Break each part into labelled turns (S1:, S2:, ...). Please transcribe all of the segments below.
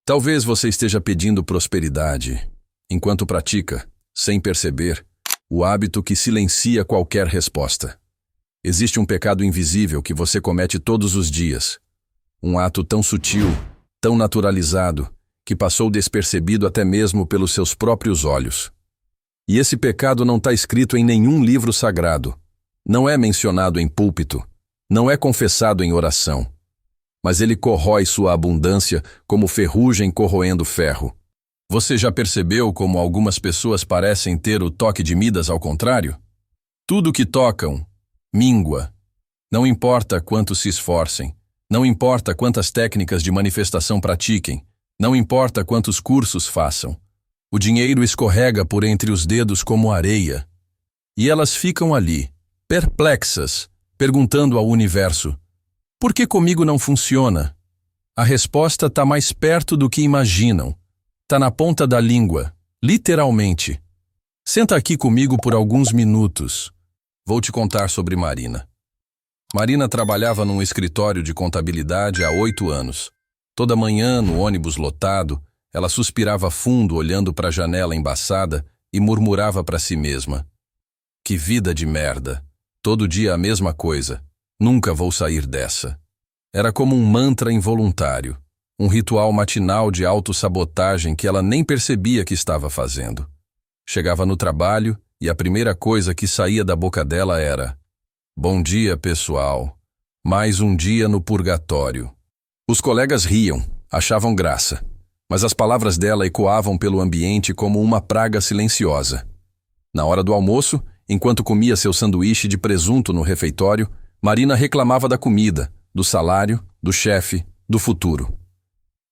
S1: Talvez você esteja pedindo prosperidade, enquanto pratica, sem perceber, o hábito que silencia qualquer resposta. Existe um pecado invisível que você comete todos os dias. Um ato tão sutil, tão naturalizado, que passou despercebido até mesmo pelos seus próprios olhos. E esse pecado não está escrito em nenhum livro sagrado. Não é mencionado em púlpito. Não é confessado em oração. Mas ele corrói sua abundância como ferrugem corroendo ferro. Você já percebeu como algumas pessoas parecem ter o toque de Midas ao contrário? Tudo que tocam, míngua. Não importa quanto se esforcem, não importa quantas técnicas de manifestação pratiquem, não importa quantos cursos façam. O dinheiro escorrega por entre os dedos como areia. E elas ficam ali, perplexas, perguntando ao universo: por que comigo não funciona? A resposta está mais perto do que imaginam. Está na ponta da língua, literalmente. Senta aqui comigo por alguns minutos. Vou te contar sobre Marina. Marina trabalhava num escritório de contabilidade há 8 anos. Toda manhã, no ônibus lotado, ela suspirava fundo olhando para a janela embaçada e murmurava para si mesma: que vida de merda! Todo dia a mesma coisa. Nunca vou sair dessa. Era como um mantra involuntário, um ritual matinal de autossabotagem que ela nem percebia que estava fazendo. Chegava no trabalho e a primeira coisa que saía da boca dela era: bom dia, pessoal. Mais um dia no purgatório. Os colegas riam, achavam graça, mas as palavras dela ecoavam pelo ambiente como uma praga silenciosa. Na hora do almoço, enquanto comia seu sanduíche de presunto no refeitório, Marina reclamava da comida, do salário, do chefe, do futuro.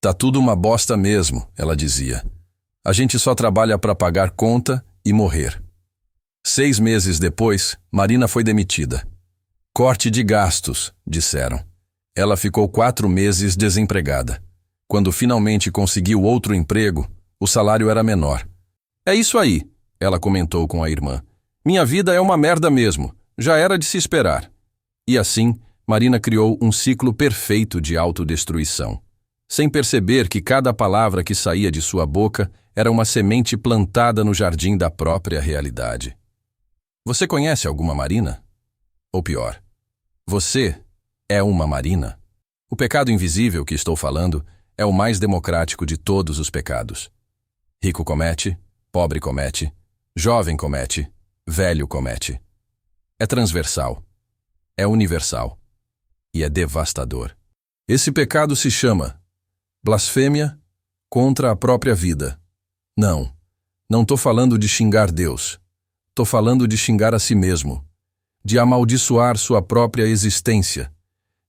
S1: Tá tudo uma bosta mesmo, ela dizia. A gente só trabalha para pagar conta e morrer. 6 meses depois, Marina foi demitida. Corte de gastos, disseram. Ela ficou 4 meses desempregada. Quando finalmente conseguiu outro emprego, o salário era menor. É isso aí, ela comentou com a irmã. Minha vida é uma merda mesmo, já era de se esperar. E assim, Marina criou um ciclo perfeito de autodestruição, sem perceber que cada palavra que saía de sua boca era uma semente plantada no jardim da própria realidade. Você conhece alguma Marina? Ou pior, você é uma Marina? O pecado invisível que estou falando é o mais democrático de todos os pecados. Rico comete, pobre comete, jovem comete, velho comete. É transversal, é universal e é devastador. Esse pecado se chama blasfêmia contra a própria vida. Não estou falando de xingar Deus. Estou falando de xingar a si mesmo, de amaldiçoar sua própria existência,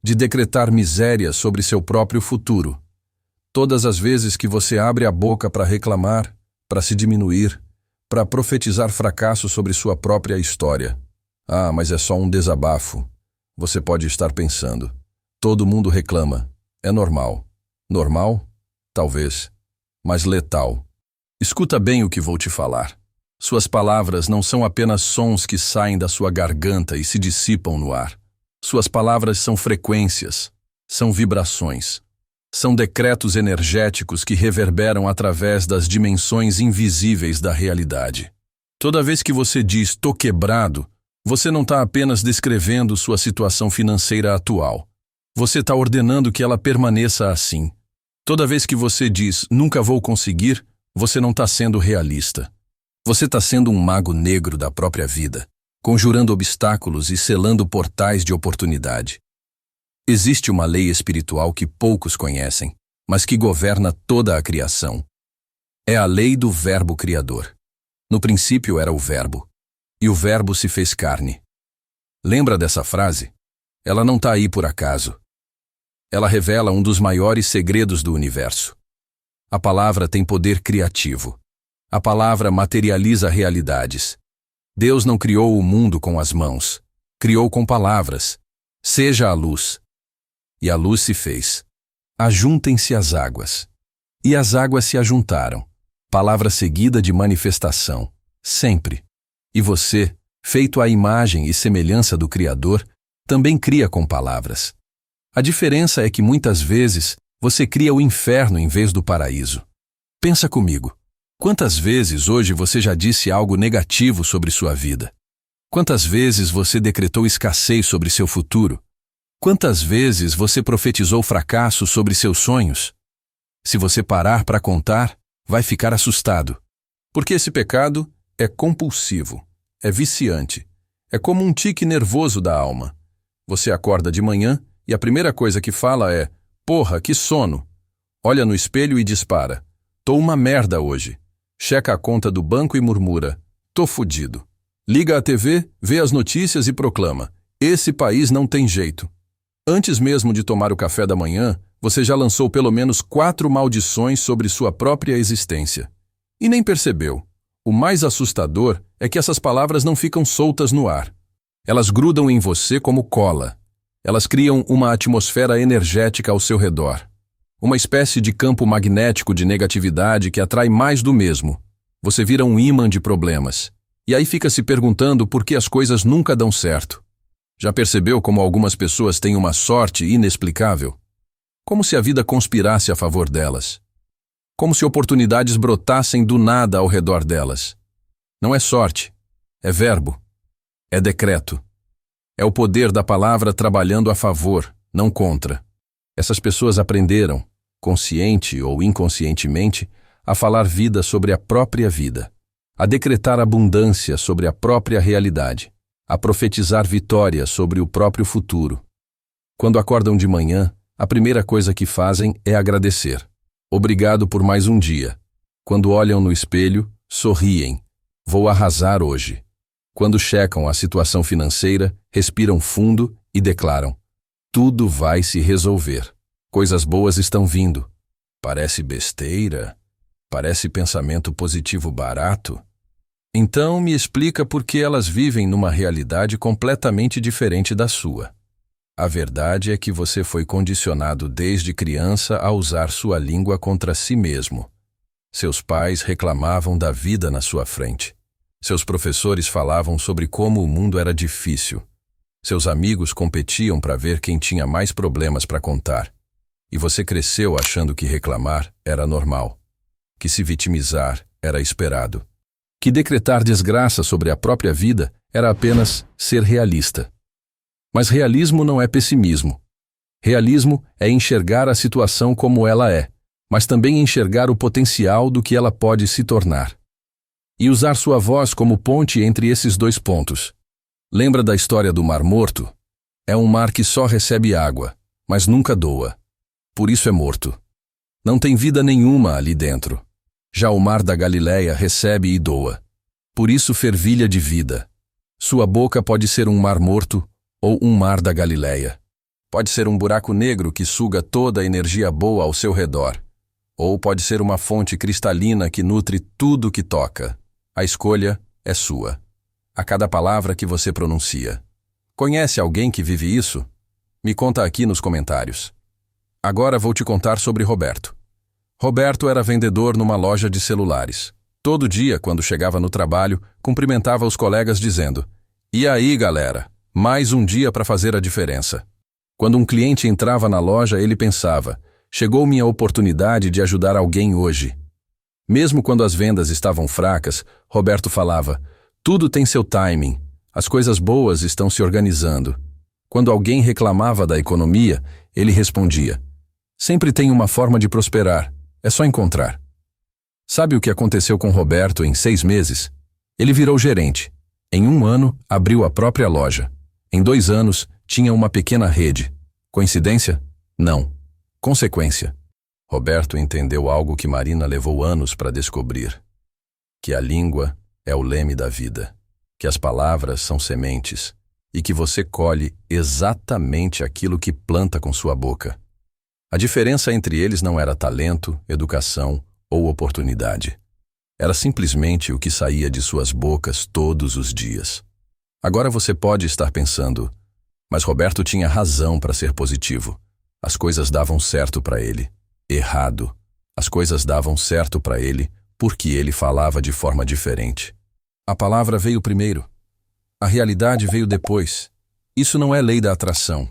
S1: de decretar miséria sobre seu próprio futuro. Todas as vezes que você abre a boca para reclamar, para se diminuir, para profetizar fracasso sobre sua própria história. Ah, mas é só um desabafo. Você pode estar pensando. Todo mundo reclama. É normal. Normal? Talvez. Mas letal. Escuta bem o que vou te falar. Suas palavras não são apenas sons que saem da sua garganta e se dissipam no ar. Suas palavras são frequências, são vibrações. São decretos energéticos que reverberam através das dimensões invisíveis da realidade. Toda vez que você diz "tô quebrado", você não está apenas descrevendo sua situação financeira atual. Você está ordenando que ela permaneça assim. Toda vez que você diz "nunca vou conseguir", você não está sendo realista. Você está sendo um mago negro da própria vida, conjurando obstáculos e selando portais de oportunidade. Existe uma lei espiritual que poucos conhecem, mas que governa toda a criação. É a lei do verbo criador. No princípio era o verbo, e o verbo se fez carne. Lembra dessa frase? Ela não está aí por acaso. Ela revela um dos maiores segredos do universo. A palavra tem poder criativo. A palavra materializa realidades. Deus não criou o mundo com as mãos. Criou com palavras. Seja a luz. E a luz se fez. Ajuntem-se as águas. E as águas se ajuntaram. Palavra seguida de manifestação. Sempre. E você, feito à imagem e semelhança do Criador, também cria com palavras. A diferença é que muitas vezes você cria o inferno em vez do paraíso. Pensa comigo. Quantas vezes hoje você já disse algo negativo sobre sua vida? Quantas vezes você decretou escassez sobre seu futuro? Quantas vezes você profetizou fracasso sobre seus sonhos? Se você parar para contar, vai ficar assustado. Porque esse pecado é compulsivo, é viciante, é como um tique nervoso da alma. Você acorda de manhã e a primeira coisa que fala é: porra, que sono! Olha no espelho e dispara: tô uma merda hoje. Checa a conta do banco e murmura: tô fudido. Liga a TV, vê as notícias e proclama: esse país não tem jeito. Antes mesmo de tomar o café da manhã, você já lançou pelo menos 4 maldições sobre sua própria existência. E nem percebeu. O mais assustador é que essas palavras não ficam soltas no ar. Elas grudam em você como cola. Elas criam uma atmosfera energética ao seu redor. Uma espécie de campo magnético de negatividade que atrai mais do mesmo. Você vira um ímã de problemas. E aí fica se perguntando por que as coisas nunca dão certo. Já percebeu como algumas pessoas têm uma sorte inexplicável? Como se a vida conspirasse a favor delas. Como se oportunidades brotassem do nada ao redor delas. Não é sorte, é verbo, é decreto. É o poder da palavra trabalhando a favor, não contra. Essas pessoas aprenderam, consciente ou inconscientemente, a falar vida sobre a própria vida, a decretar abundância sobre a própria realidade, a profetizar vitória sobre o próprio futuro. Quando acordam de manhã, a primeira coisa que fazem é agradecer. Obrigado por mais um dia. Quando olham no espelho, sorriem. Vou arrasar hoje. Quando checam a situação financeira, respiram fundo e declaram: tudo vai se resolver. Coisas boas estão vindo. Parece besteira? Parece pensamento positivo barato? Então me explica por que elas vivem numa realidade completamente diferente da sua. A verdade é que você foi condicionado desde criança a usar sua língua contra si mesmo. Seus pais reclamavam da vida na sua frente. Seus professores falavam sobre como o mundo era difícil. Seus amigos competiam para ver quem tinha mais problemas para contar. E você cresceu achando que reclamar era normal, que se vitimizar era esperado, que decretar desgraça sobre a própria vida era apenas ser realista. Mas realismo não é pessimismo. Realismo é enxergar a situação como ela é, mas também enxergar o potencial do que ela pode se tornar. E usar sua voz como ponte entre esses dois pontos. Lembra da história do Mar Morto? É um mar que só recebe água, mas nunca doa. Por isso é morto. Não tem vida nenhuma ali dentro. Já o mar da Galileia recebe e doa. Por isso fervilha de vida. Sua boca pode ser um mar morto ou um mar da Galileia. Pode ser um buraco negro que suga toda a energia boa ao seu redor. Ou pode ser uma fonte cristalina que nutre tudo que toca. A escolha é sua. A cada palavra que você pronuncia. Conhece alguém que vive isso? Me conta aqui nos comentários. Agora vou te contar sobre Roberto. Roberto era vendedor numa loja de celulares. Todo dia, quando chegava no trabalho, cumprimentava os colegas dizendo: "E aí, galera? Mais um dia para fazer a diferença." Quando um cliente entrava na loja, ele pensava: "Chegou minha oportunidade de ajudar alguém hoje." Mesmo quando as vendas estavam fracas, Roberto falava: "Tudo tem seu timing. As coisas boas estão se organizando." Quando alguém reclamava da economia, ele respondia: "Sempre tem uma forma de prosperar. É só encontrar." Sabe o que aconteceu com Roberto em 6 meses? Ele virou gerente. Em 1 ano, abriu a própria loja. Em 2 anos, tinha uma pequena rede. Coincidência? Não. Consequência. Roberto entendeu algo que Marina levou anos para descobrir. Que a língua é o leme da vida. Que as palavras são sementes. E que você colhe exatamente aquilo que planta com sua boca. A diferença entre eles não era talento, educação ou oportunidade. Era simplesmente o que saía de suas bocas todos os dias. Agora você pode estar pensando: mas Roberto tinha razão para ser positivo. As coisas davam certo para ele. Errado. As coisas davam certo para ele porque ele falava de forma diferente. A palavra veio primeiro. A realidade veio depois. Isso não é lei da atração.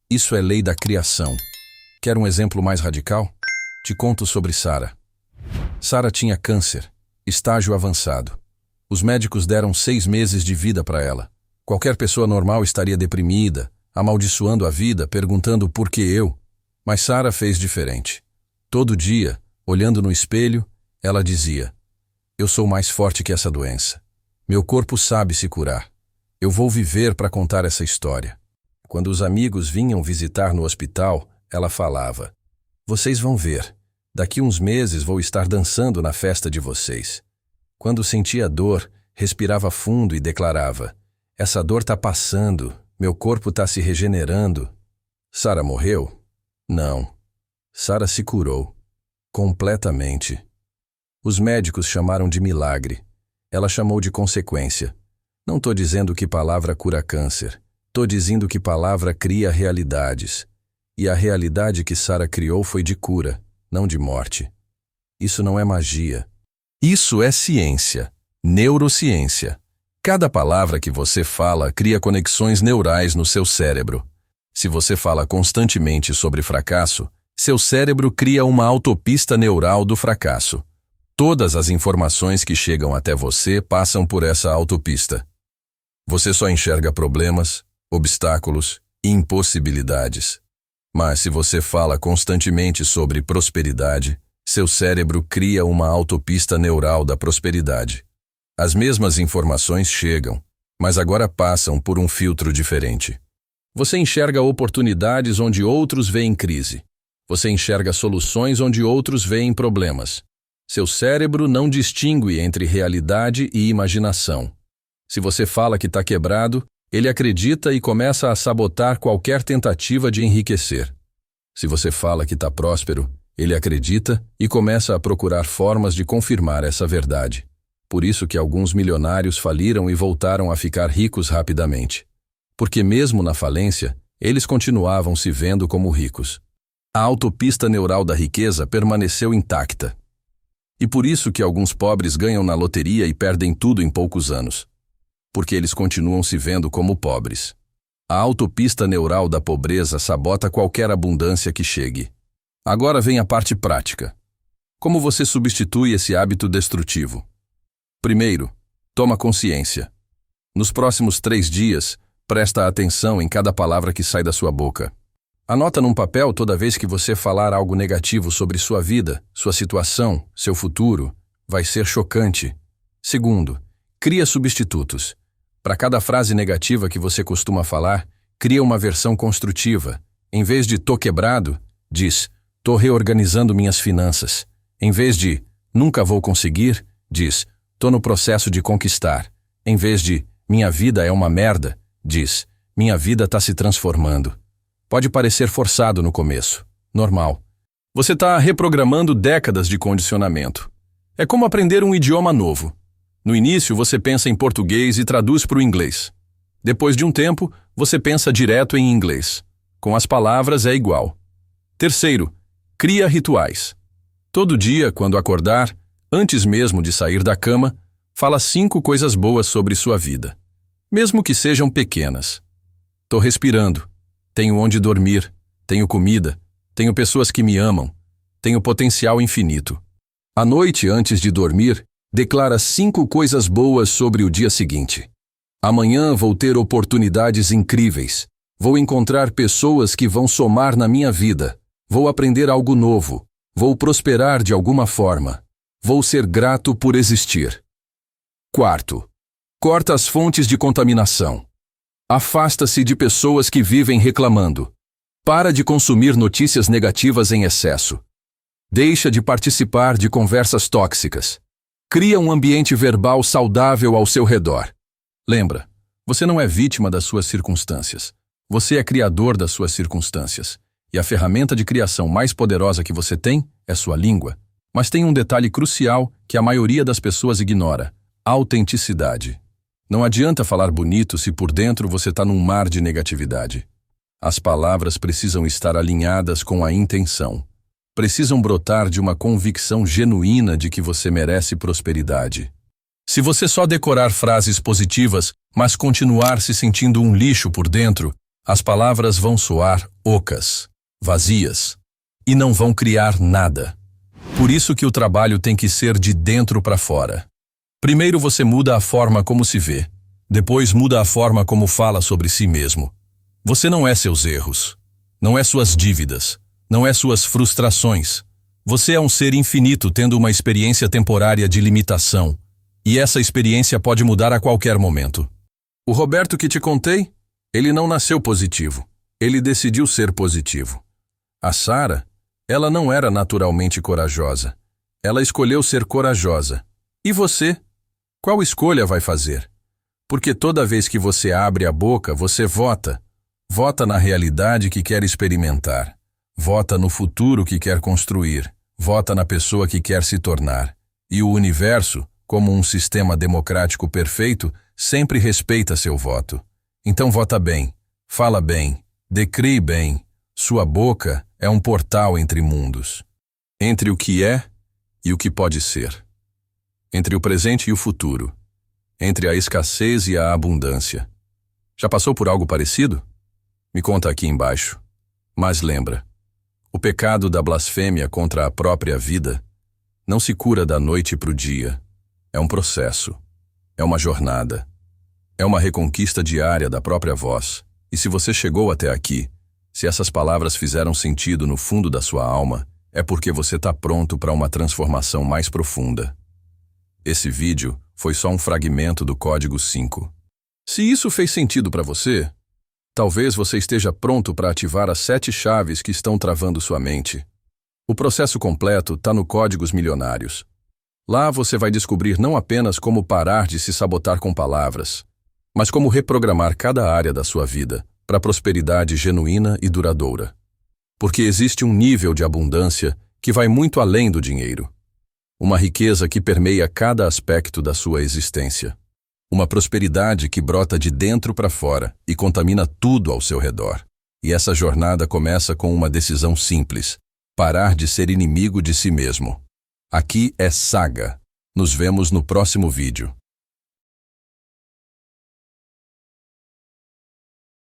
S1: Isso é lei da criação. Quer um exemplo mais radical? Te conto sobre Sara. Sara tinha câncer, estágio avançado. Os médicos deram 6 meses de vida para ela. Qualquer pessoa normal estaria deprimida, amaldiçoando a vida, perguntando por que eu. Mas Sara fez diferente. Todo dia, olhando no espelho, ela dizia: eu sou mais forte que essa doença. Meu corpo sabe se curar. Eu vou viver para contar essa história. Quando os amigos vinham visitar no hospital, ela falava: vocês vão ver, daqui uns meses vou estar dançando na festa de vocês. Quando sentia dor, respirava fundo e declarava: essa dor tá passando, meu corpo tá se regenerando. Sara morreu? Não. Sara se curou. Completamente. Os médicos chamaram de milagre. Ela chamou de consequência. Não tô dizendo que palavra cura câncer. Tô dizendo que palavra cria realidades. E a realidade que Sara criou foi de cura, não de morte. Isso não é magia. Isso é ciência. Neurociência. Cada palavra que você fala cria conexões neurais no seu cérebro. Se você fala constantemente sobre fracasso, seu cérebro cria uma autopista neural do fracasso. Todas as informações que chegam até você passam por essa autopista. Você só enxerga problemas, obstáculos e impossibilidades. Mas se você fala constantemente sobre prosperidade, seu cérebro cria uma autopista neural da prosperidade. As mesmas informações chegam, mas agora passam por um filtro diferente. Você enxerga oportunidades onde outros veem crise. Você enxerga soluções onde outros veem problemas. Seu cérebro não distingue entre realidade e imaginação. Se você fala que está quebrado, ele acredita e começa a sabotar qualquer tentativa de enriquecer. Se você fala que está próspero, ele acredita e começa a procurar formas de confirmar essa verdade. Por isso que alguns milionários faliram e voltaram a ficar ricos rapidamente. Porque mesmo na falência, eles continuavam se vendo como ricos. A autopista neural da riqueza permaneceu intacta. E por isso que alguns pobres ganham na loteria e perdem tudo em poucos anos. Porque eles continuam se vendo como pobres. A autopista neural da pobreza sabota qualquer abundância que chegue. Agora vem a parte prática. Como você substitui esse hábito destrutivo? Primeiro, toma consciência. Nos próximos 3 dias, presta atenção em cada palavra que sai da sua boca. Anota num papel toda vez que você falar algo negativo sobre sua vida, sua situação, seu futuro. Vai ser chocante. Segundo, cria substitutos. Para cada frase negativa que você costuma falar, cria uma versão construtiva. Em vez de "tô quebrado", diz "tô reorganizando minhas finanças". Em vez de "nunca vou conseguir", diz "tô no processo de conquistar". Em vez de "minha vida é uma merda", diz "minha vida tá se transformando". Pode parecer forçado no começo. Normal. Você está reprogramando décadas de condicionamento. É como aprender um idioma novo. No início, você pensa em português e traduz para o inglês. Depois de um tempo, você pensa direto em inglês. Com as palavras é igual. Terceiro, cria rituais. Todo dia, quando acordar, antes mesmo de sair da cama, fala 5 coisas boas sobre sua vida. Mesmo que sejam pequenas. Tô respirando. Tenho onde dormir, tenho comida, tenho pessoas que me amam, tenho potencial infinito. À noite, antes de dormir, declara 5 coisas boas sobre o dia seguinte. Amanhã vou ter oportunidades incríveis. Vou encontrar pessoas que vão somar na minha vida. Vou aprender algo novo. Vou prosperar de alguma forma. Vou ser grato por existir. Quarto, corta as fontes de contaminação. Afasta-se de pessoas que vivem reclamando. Para de consumir notícias negativas em excesso. Deixa de participar de conversas tóxicas. Cria um ambiente verbal saudável ao seu redor. Lembra, você não é vítima das suas circunstâncias. Você é criador das suas circunstâncias. E a ferramenta de criação mais poderosa que você tem é sua língua. Mas tem um detalhe crucial que a maioria das pessoas ignora: autenticidade. Não adianta falar bonito se por dentro você está num mar de negatividade. As palavras precisam estar alinhadas com a intenção. Precisam brotar de uma convicção genuína de que você merece prosperidade. Se você só decorar frases positivas, mas continuar se sentindo um lixo por dentro, as palavras vão soar ocas, vazias. e não vão criar nada. Por isso que o trabalho tem que ser de dentro para fora. Primeiro você muda a forma como se vê, depois muda a forma como fala sobre si mesmo. Você não é seus erros, não é suas dívidas, não é suas frustrações. Você é um ser infinito tendo uma experiência temporária de limitação, e essa experiência pode mudar a qualquer momento. O Roberto que te contei, ele não nasceu positivo, ele decidiu ser positivo. A Sara, ela não era naturalmente corajosa, ela escolheu ser corajosa. E você? Qual escolha vai fazer? Porque toda vez que você abre a boca, você vota. Vota na realidade que quer experimentar. Vota no futuro que quer construir. Vota na pessoa que quer se tornar. E o universo, como um sistema democrático perfeito, sempre respeita seu voto. Então vota bem, fala bem, decrie bem. Sua boca é um portal entre mundos. Entre o que é e o que pode ser. Entre o presente e o futuro. Entre a escassez e a abundância. Já passou por algo parecido? Me conta aqui embaixo. Mas lembra, o pecado da blasfêmia contra a própria vida não se cura da noite para o dia. É um processo. É uma jornada. É uma reconquista diária da própria voz. E se você chegou até aqui, se essas palavras fizeram sentido no fundo da sua alma, é porque você está pronto para uma transformação mais profunda. Esse vídeo foi só um fragmento do Código 5. Se isso fez sentido para você, talvez você esteja pronto para ativar as 7 chaves que estão travando sua mente. O processo completo está no Códigos Milionários. Lá você vai descobrir não apenas como parar de se sabotar com palavras, mas como reprogramar cada área da sua vida para prosperidade genuína e duradoura. Porque existe um nível de abundância que vai muito além do dinheiro. Uma riqueza que permeia cada aspecto da sua existência. Uma prosperidade que brota de dentro para fora e contamina tudo ao seu redor. E essa jornada começa com uma decisão simples: parar de ser inimigo de si mesmo. Aqui é Saga. Nos vemos no próximo vídeo.